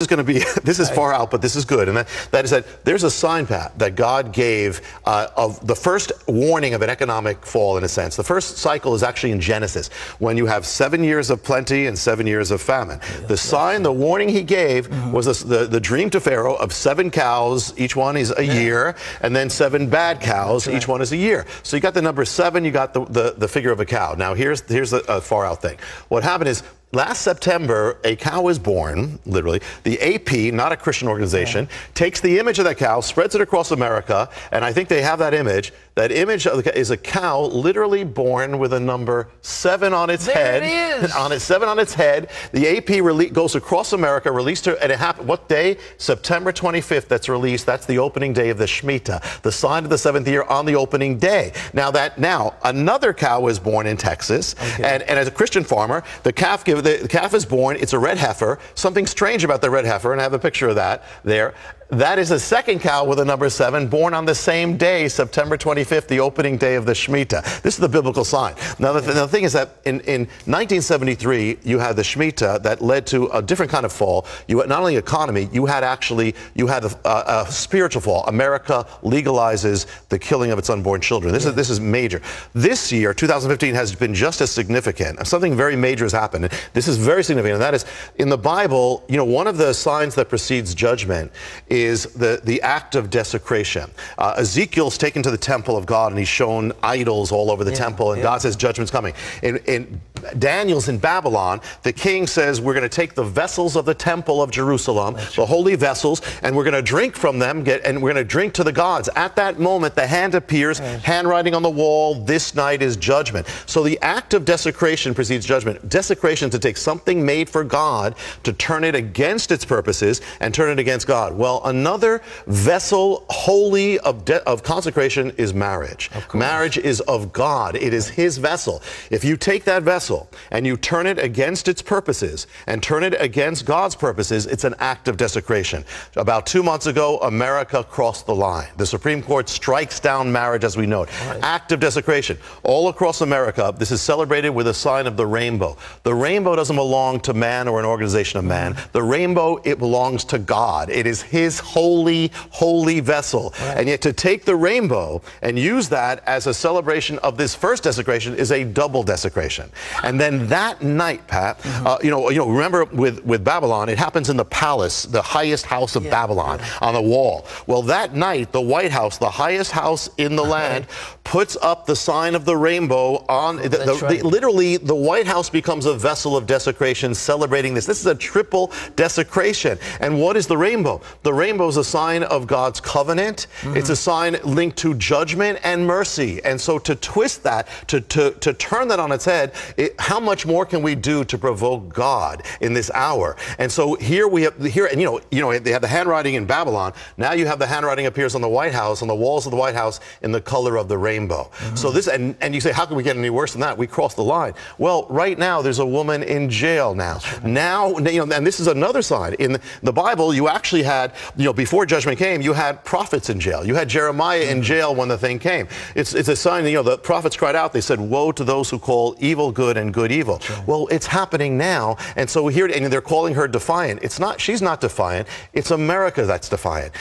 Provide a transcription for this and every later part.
is going to be, this is far out, but this is good. And that is that there's a sign, Pat, that God gave of the first warning of an economic fall, in a sense. The first cycle is actually in Genesis, when you have 7 years of plenty and 7 years of famine. The sign, the warning he gave was the dream to Pharaoh of 7 cows, each one is a year, and then 7 bad cows, each one is a year. So you got the number 7, you got the figure of a cow. Now here's a far out thing. What happened is, last September, a cow was born, literally. The AP, not a Christian organization, takes the image of that cow, spreads it across America, and I think they have that image. That image is a cow literally born with a number 7 on its head. There it is. 7 on its head. The AP goes across America, released her, and it happened. What day? September 25th, that's released. That's the opening day of the Shemitah, the sign of the 7th year on the opening day. Now another cow was born in Texas, and as a Christian farmer, the calf is born. It's a red heifer. Something strange about the red heifer, and I have a picture of that there. That is a second cow with a number 7, born on the same day, September 25th, the opening day of the Shemitah. This is the biblical sign. Now, the thing is that in 1973, you had the Shemitah that led to a different kind of fall. You had not only economy, you had a spiritual fall. America legalizes the killing of its unborn children. This is major. This year, 2015, has been just as significant. Something very major has happened. And this is very significant, and that is, in the Bible, one of the signs that precedes judgment is the act of desecration. Ezekiel's taken to the temple of God, and he's shown idols all over the temple, and God says judgment's coming. In Daniel's in Babylon, the king says, we're going to take the vessels of the temple of Jerusalem, the holy vessels, and we're going to drink from them, and we're going to drink to the gods. At that moment, the hand appears, handwriting on the wall, this night is judgment. So the act of desecration precedes judgment. Desecration, to take something made for God, to turn it against its purposes, and turn it against God. Well, another vessel holy of consecration is marriage. Marriage is of God. It is his vessel. If you take that vessel and you turn it against its purposes and turn it against God's purposes, it's an act of desecration. About 2 months ago, America crossed the line. The Supreme Court strikes down marriage as we know it. Act of desecration. All across America, this is celebrated with a sign of the rainbow. The rainbow doesn't belong to man or an organization of man. The rainbow, it belongs to God. It is his holy, holy vessel. And yet to take the rainbow and use that as a celebration of this first desecration is a double desecration. And then that night, Pat, remember with Babylon, it happens in the palace, the highest house of Babylon, on the wall. Well, that night, the White House, the highest house in the land, puts up the sign of the rainbow on, literally, the White House becomes a vessel of desecration celebrating this. This is a triple desecration. And what is the rainbow? The rainbow is a sign of God's covenant. It's a sign linked to judgment and mercy. And so to twist that, to turn that on its head, how much more can we do to provoke God in this hour? And so here we have, they have the handwriting in Babylon. Now you have the handwriting appears on the White House, on the walls of the White House, in the color of the rainbow. So this, and you say, how can we get any worse than that? We crossed the line. Well, right now there's a woman in jail now. And this is another sign. In the Bible, you actually had, before judgment came, you had prophets in jail. You had Jeremiah in jail when the thing came. It's a sign, the prophets cried out. They said, woe to those who call evil good and good evil. Well, it's happening now. And so here, and they're calling her defiant. It's not, she's not defiant. It's America that's defiant.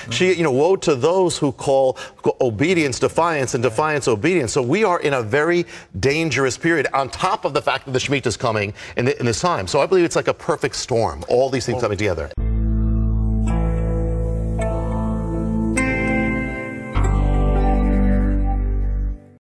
Woe to those who call obedience defiance and defiance obedience. So we are in a very dangerous period, on top of the fact that the Shemitah is coming in this time. So I believe it's like a perfect storm, all these things coming together.